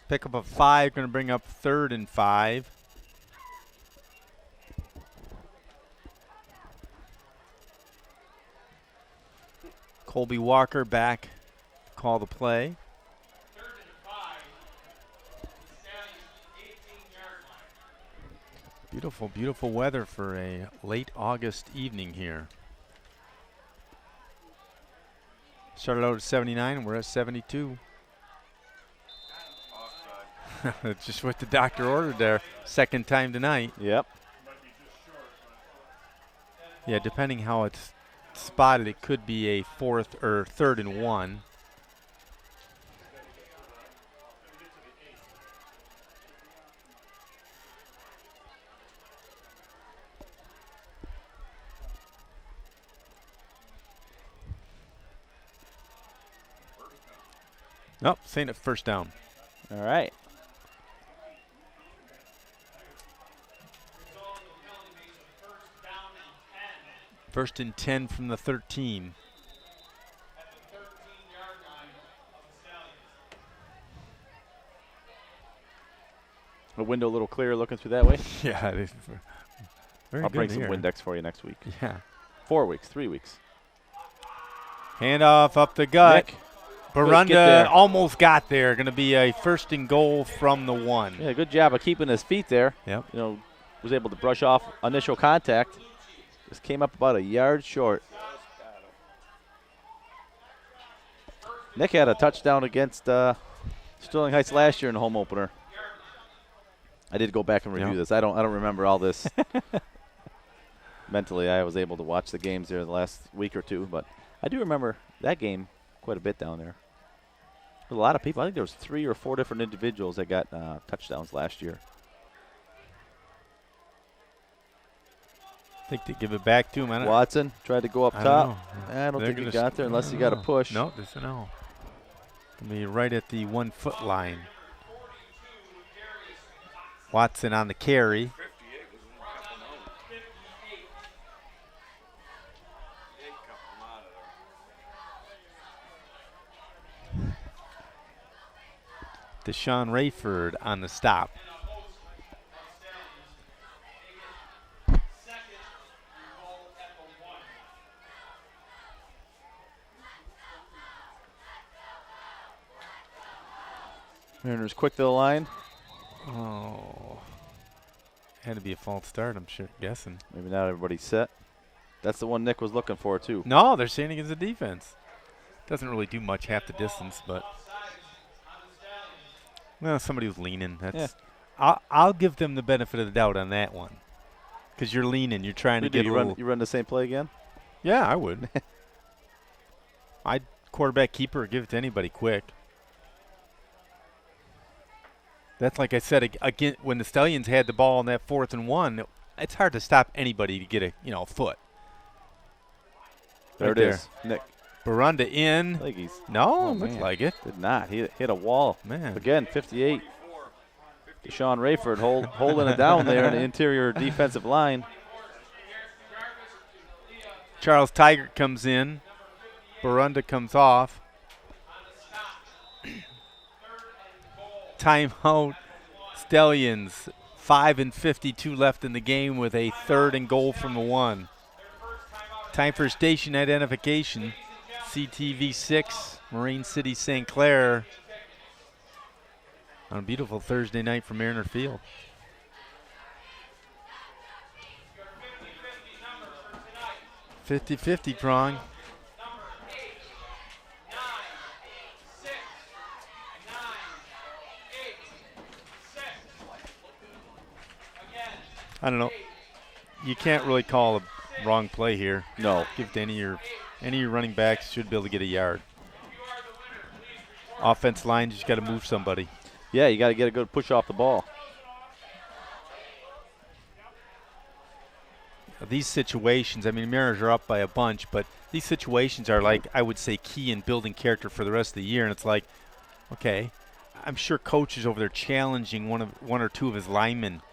[SPEAKER 1] Pick up a 5, going to bring up 3rd and 5. Colby Walker back, call the play.
[SPEAKER 3] 3rd and 5. Stallions 18-yard line.
[SPEAKER 1] Beautiful, beautiful weather for a late August evening here. Started out at 79, and we're at 72. Just what the doctor ordered there. Second time tonight.
[SPEAKER 2] Yep.
[SPEAKER 1] Yeah, depending how it's spotted, it could be a 4th or 3rd and 1. Nope, saying it first down.
[SPEAKER 2] All right.
[SPEAKER 1] First and 10 from the 13.
[SPEAKER 3] At the 13-yard line of the Stallions.
[SPEAKER 2] The window a little clearer looking through that way.
[SPEAKER 1] Yeah, it is. Very
[SPEAKER 2] I'll
[SPEAKER 1] good
[SPEAKER 2] bring some
[SPEAKER 1] here.
[SPEAKER 2] Windex for you next week.
[SPEAKER 1] Yeah.
[SPEAKER 2] 4 weeks, 3 weeks.
[SPEAKER 1] Handoff up the gut.
[SPEAKER 2] Nick,
[SPEAKER 1] Barunda
[SPEAKER 2] there.
[SPEAKER 1] almost got there. Going to be a 1st and goal from the 1.
[SPEAKER 2] Yeah, good job of keeping his feet there.
[SPEAKER 1] Yep.
[SPEAKER 2] You know, was able to brush off initial contact. Just came up about a yard short. Nick had a touchdown against Sterling Heights last year in the home opener. I did go back and review this. I don't remember all this. Mentally, I was able to watch the games there the last week or two, but I do remember that game quite a bit down there. A lot of people. I think there was 3 or 4 different individuals that got touchdowns last year.
[SPEAKER 1] I think they give it back to him.
[SPEAKER 2] Watson tried to go up
[SPEAKER 1] I
[SPEAKER 2] top.
[SPEAKER 1] don't know.
[SPEAKER 2] I don't
[SPEAKER 1] They're
[SPEAKER 2] think he
[SPEAKER 1] gonna
[SPEAKER 2] got there unless he got a push.
[SPEAKER 1] No, this is no. Gonna be right at the 1 foot line. Watson on the carry. Deshaun Rayford on the stop.
[SPEAKER 2] Mariners quick to the line.
[SPEAKER 1] Oh, had to be a false start, I'm guessing.
[SPEAKER 2] Maybe not everybody's set. That's the one Nick was looking for, too.
[SPEAKER 1] No, they're saying against the defense. Doesn't really do much half the distance, but well, somebody was leaning. That's I'll give them the benefit of the doubt on that one, because you're leaning. You're trying to get a little.
[SPEAKER 2] You run the same play again?
[SPEAKER 1] Yeah, I would. I'd quarterback keeper, give it to anybody quick. That's like I said again when the Stallions had the ball on that 4th and 1. It's hard to stop anybody to get a foot.
[SPEAKER 2] There
[SPEAKER 1] right
[SPEAKER 2] it is, Nick.
[SPEAKER 1] Barunda in.
[SPEAKER 2] I think he's
[SPEAKER 1] Looks like it.
[SPEAKER 2] did not. He hit a wall.
[SPEAKER 1] Man.
[SPEAKER 2] Again, 58. Deshaun Rayford holding it down there in the interior defensive line.
[SPEAKER 1] Charles Tigert comes in. Barunda comes off. Timeout. Stallions. 5:52 left in the game with a 3rd and goal from the 1. Time for station identification. CTV6, Marine City, St. Clair. On a beautiful Thursday night from Mariner Field. 50-50 prong. I don't know. You can't really call a wrong play here.
[SPEAKER 2] No.
[SPEAKER 1] Give it to any of your running backs. Should be able to get a yard. Offense line, you just got to move somebody.
[SPEAKER 2] Yeah, you got to get a good push off the ball.
[SPEAKER 1] These situations, I mean, Mariners are up by a bunch, but these situations are like, I would say, key in building character for the rest of the year. And it's like, okay, I'm sure coach is over there challenging one or two of his linemen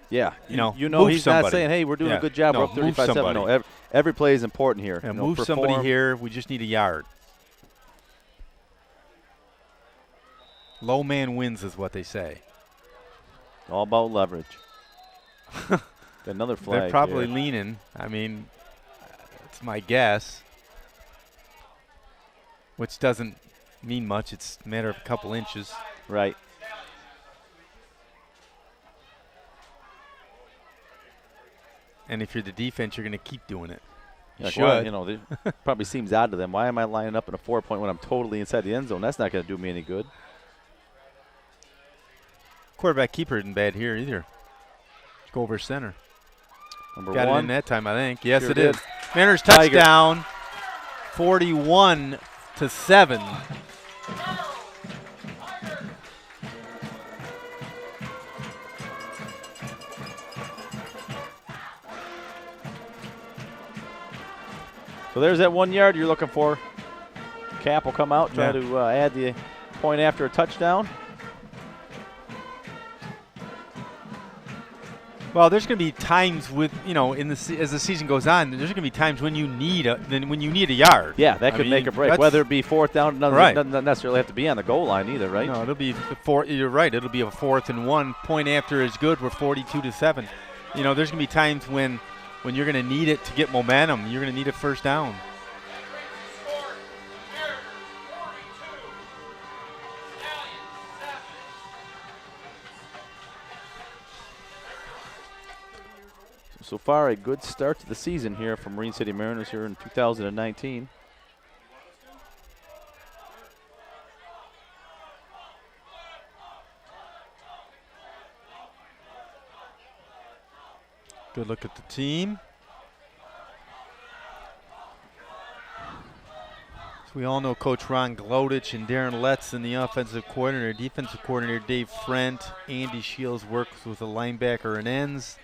[SPEAKER 2] Yeah,
[SPEAKER 1] move
[SPEAKER 2] he's
[SPEAKER 1] somebody.
[SPEAKER 2] not saying, hey, we're doing a good job.
[SPEAKER 1] No,
[SPEAKER 2] We're up
[SPEAKER 1] move
[SPEAKER 2] 35-7.
[SPEAKER 1] somebody.
[SPEAKER 2] No, every play is important here.
[SPEAKER 1] Yeah, move somebody here. We just need a yard. Low man wins is what they say.
[SPEAKER 2] All about leverage. Another flag.
[SPEAKER 1] They're probably
[SPEAKER 2] here.
[SPEAKER 1] leaning. I mean, it's my guess, which doesn't mean much. It's a matter of a couple inches.
[SPEAKER 2] Right.
[SPEAKER 1] And if you're the defense, you're going to keep doing it. You
[SPEAKER 2] Like,
[SPEAKER 1] should.
[SPEAKER 2] why, it probably seems odd to them. Why am I lining up in a 4-point when I'm totally inside the end zone? That's not going to do me any good.
[SPEAKER 1] Quarterback keeper isn't bad here either. Go over center.
[SPEAKER 2] Number
[SPEAKER 1] Got
[SPEAKER 2] 1.
[SPEAKER 1] it in that time, I think. Yes,
[SPEAKER 2] Sure
[SPEAKER 1] it is.
[SPEAKER 2] did.
[SPEAKER 1] Mariners
[SPEAKER 2] Tiger.
[SPEAKER 1] touchdown, 41-7.
[SPEAKER 2] So there's that 1 yard you're looking for. Cap will come out, try to add the point after a touchdown.
[SPEAKER 1] Well, there's going to be times with as the season goes on, there's going to be times when you need a yard.
[SPEAKER 2] Yeah, that could make a break. Whether it be 4th down, doesn't necessarily have to be on the goal line either, right?
[SPEAKER 1] No, it'll be you're right. It'll be a 4th and 1. Point after is good. We're 42-7. There's going to be times when you're going to need it to get momentum. You're going to need a first down.
[SPEAKER 2] So far, a good start to the season here from Marine City Mariners here in 2019.
[SPEAKER 1] Good look at the team. So we all know Coach Ron Glodich and Darren Letts in the offensive coordinator. Defensive coordinator Dave Frent. Andy Shields works with a linebacker and ends.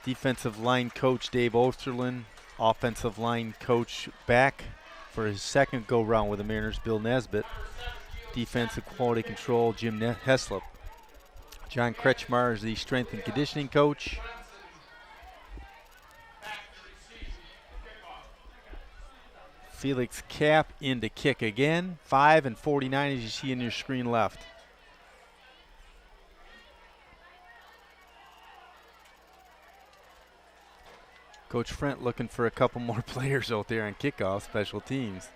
[SPEAKER 1] Defensive line coach Dave Osterlin. Offensive line coach back for his second go-round with the Mariners, Bill Nesbitt. Defensive quality control Jim Heslop. John Kretschmar is the strength and conditioning coach. Felix Cap in to kick again. 5-49 as you see in your screen left. Coach Frent looking for a couple more players out there on kickoff special teams.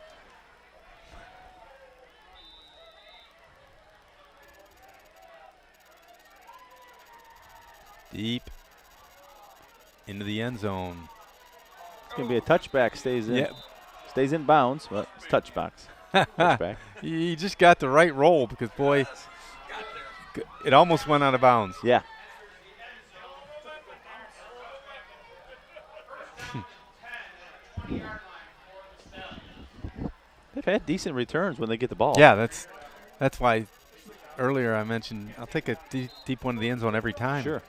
[SPEAKER 1] Deep into the end zone.
[SPEAKER 2] It's going to be a touchback, stays in.
[SPEAKER 1] Yeah.
[SPEAKER 2] Stays in bounds, but it's touchbacks. Touchback.
[SPEAKER 1] He just got the right roll because, boy, it almost went out of bounds.
[SPEAKER 2] Yeah. They've had decent returns when they get the ball.
[SPEAKER 1] Yeah, that's why earlier I mentioned I'll take a deep one to the end zone every time.
[SPEAKER 2] Sure.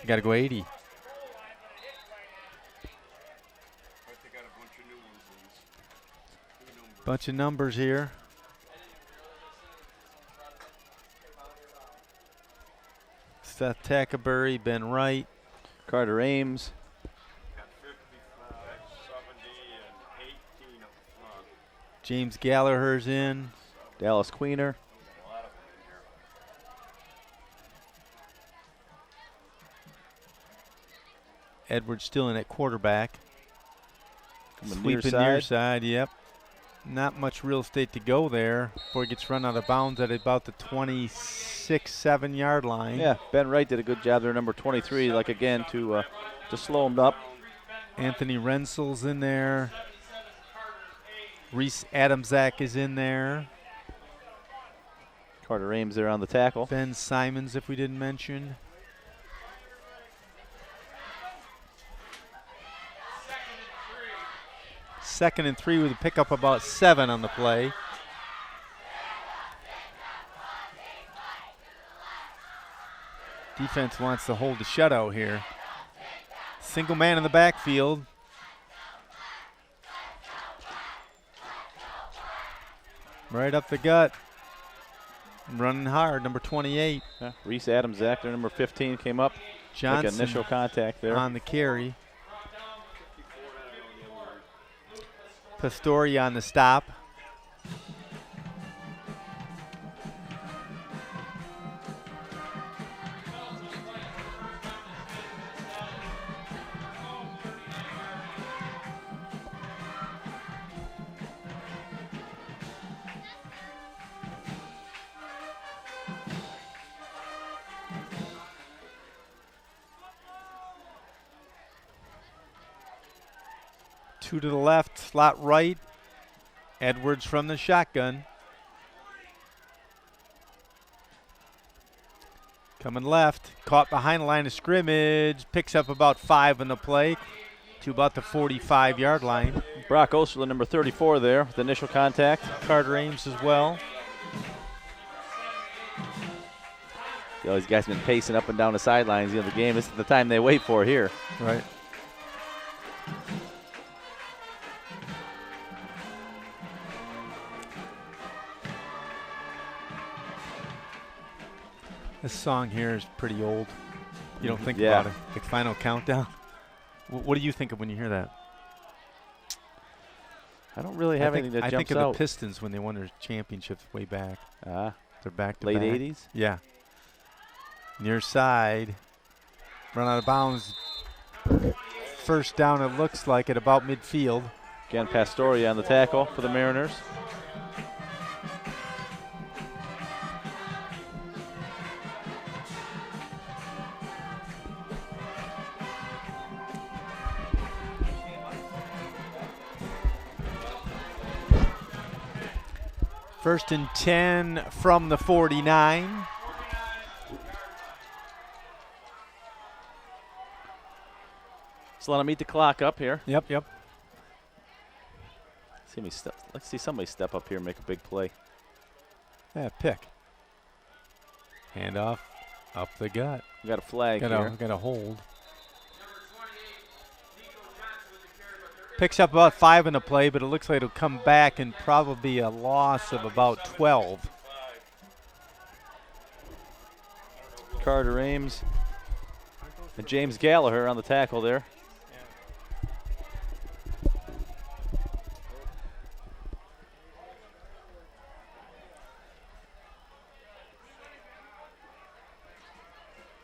[SPEAKER 1] You got to go 80. Bunch of numbers here. Seth Tackaberry, Ben Wright.
[SPEAKER 2] Carter Ames.
[SPEAKER 1] James Gallagher's in.
[SPEAKER 2] Dallas Queener.
[SPEAKER 1] Edwards still in at quarterback.
[SPEAKER 2] Coming
[SPEAKER 1] Sweeping near side, yep. Not much real estate to go there before he gets run out of bounds at about the 26-7 yard line.
[SPEAKER 2] Yeah, Ben Wright did a good job there, number 23, like again to slow him up.
[SPEAKER 1] Anthony Rensel's in there. Reese Adamczak is in there.
[SPEAKER 2] Carter Ames there on the tackle.
[SPEAKER 1] Ben Simons, if we didn't mention. Second and 3 with a pickup about 7 on the play. Defense wants to hold the shutout here. Single man in the backfield. Right up the gut. running hard, number 28.
[SPEAKER 2] Yeah. Reese Adams, their number 15, came up.
[SPEAKER 1] Johnson
[SPEAKER 2] Make initial contact there.
[SPEAKER 1] on the carry. Pastori on the stop. Two to the left, slot right. Edwards from the shotgun. Coming left, caught behind the line of scrimmage, picks up about 5 in the play to about the 45-yard line.
[SPEAKER 2] Brock Osterlin, number 34 there with initial contact.
[SPEAKER 1] Carter Ames as well.
[SPEAKER 2] These guys have been pacing up and down the sidelines. The game, this is the time they wait for here.
[SPEAKER 1] Right. This song here is pretty old. You don't think about it. The final countdown. What do you think of when you hear that?
[SPEAKER 2] I don't really have anything that jumps out.
[SPEAKER 1] I think of the Pistons when they won their championships way back. They're back to
[SPEAKER 2] late
[SPEAKER 1] back.
[SPEAKER 2] 80s?
[SPEAKER 1] Yeah. Near side. Run out of bounds. First down, it looks like, at about midfield.
[SPEAKER 2] Again, Pastore on the tackle for the Mariners.
[SPEAKER 1] First and 10 from the 49.
[SPEAKER 2] So let him eat the clock up here.
[SPEAKER 1] Yep.
[SPEAKER 2] Let's see somebody step up here and make a big play.
[SPEAKER 1] Yeah, pick. Handoff up the gut.
[SPEAKER 2] We got a flag here.
[SPEAKER 1] Got a hold. Picks up about 5 in the play, but it looks like it'll come back and probably be a loss of about 12.
[SPEAKER 2] Carter Ames and James Gallagher on the tackle there.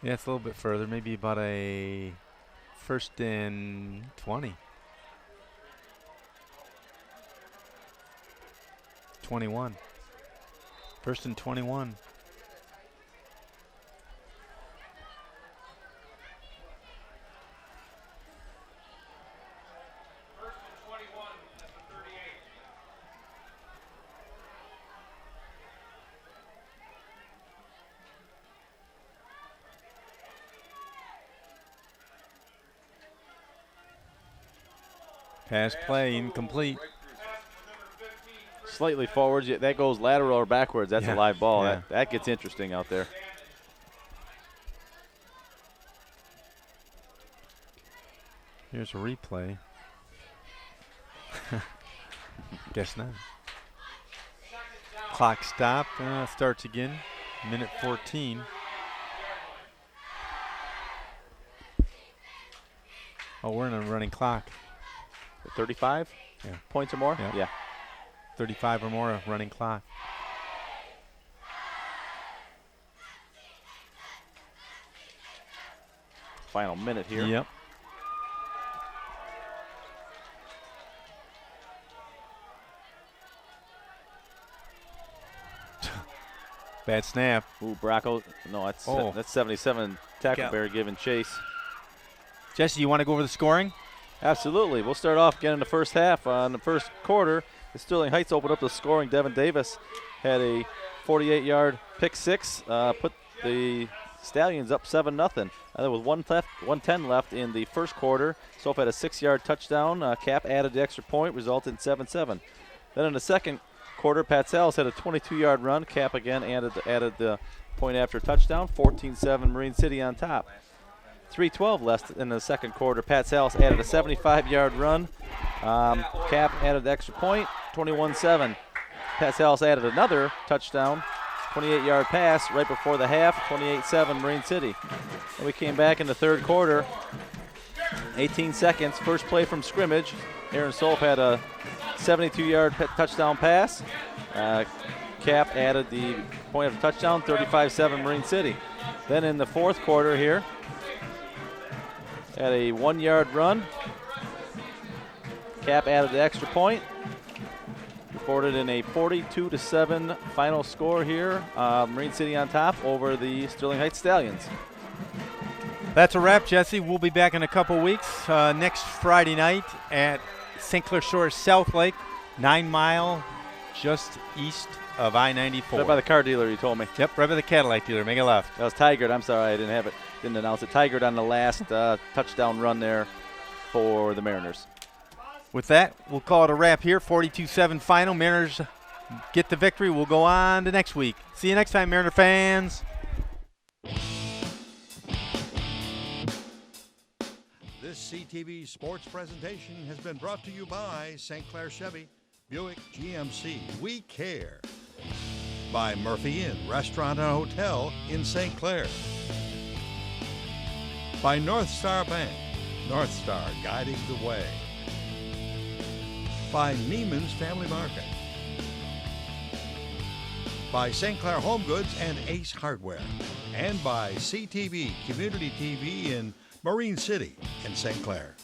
[SPEAKER 1] Yeah, it's a little bit further, maybe about a first and 20. 21. First and 21.
[SPEAKER 3] First and 21 at the 38.
[SPEAKER 1] Pass play incomplete.
[SPEAKER 2] Slightly forwards. That goes lateral or backwards. That's a live ball.
[SPEAKER 1] Yeah.
[SPEAKER 2] That gets interesting out there.
[SPEAKER 1] Here's a replay. Guess not. Clock stop. Starts again. Minute 14. Oh, we're in a running clock.
[SPEAKER 2] 35?
[SPEAKER 1] Yeah.
[SPEAKER 2] Points or more?
[SPEAKER 1] Yeah. 35 or more running clock.
[SPEAKER 2] Final minute here.
[SPEAKER 1] Yep. Bad snap.
[SPEAKER 2] Ooh, Bracco. No, that's 77. Tackleberry giving chase.
[SPEAKER 1] Jesse, you want to go over the scoring?
[SPEAKER 2] Absolutely. We'll start off again in the first half. In the first quarter, the Sterling Heights opened up the scoring. Devin Davis had a 48-yard pick six, put the Stallions up 7-0. There was 1:10 left in the first quarter. Soap had a 6-yard touchdown. Cap added the extra point, resulted in 7-7. Then in the second quarter, Pat Sal's had a 22-yard run. Cap again added the point after touchdown. 14-7 Marine City on top. 3:12 left in the second quarter. Pat Salis added a 75-yard run. Cap added the extra point, 21-7. Pat Salis added another touchdown 28-yard pass right before the half, 28-7 Marine City. And we came back in the third quarter, 18 seconds, first play from scrimmage. Aaron Solf had a 72-yard touchdown pass. Cap added the point of touchdown, 35-7 Marine City. Then in the fourth quarter here, had a 1-yard run. Cap added the extra point. Reported in a 42-7 final score here. Marine City on top over the Sterling Heights Stallions.
[SPEAKER 1] That's a wrap, Jesse. We'll be back in a couple weeks. Next Friday night at St. Clair Shores South Lake, 9 Mile, just east of I-94.
[SPEAKER 2] Right by the car dealer, you told me.
[SPEAKER 1] Yep, right by the Cadillac dealer. Make a left.
[SPEAKER 2] That was Tigard. I'm sorry, I didn't announce it. Tigard on the last touchdown run there for the Mariners.
[SPEAKER 1] With that, we'll call it a wrap here. 42-7 final. Mariners get the victory. We'll go on to next week. See you next time, Mariner fans.
[SPEAKER 4] This CTV Sports presentation has been brought to you by St. Clair Chevy, Buick GMC. We care. By Murphy Inn Restaurant and Hotel in St. Clair. By North Star Bank. North Star guiding the way. By Neiman's Family Market. By St. Clair Home Goods and Ace Hardware. And by CTV Community TV in Marine City in St. Clair.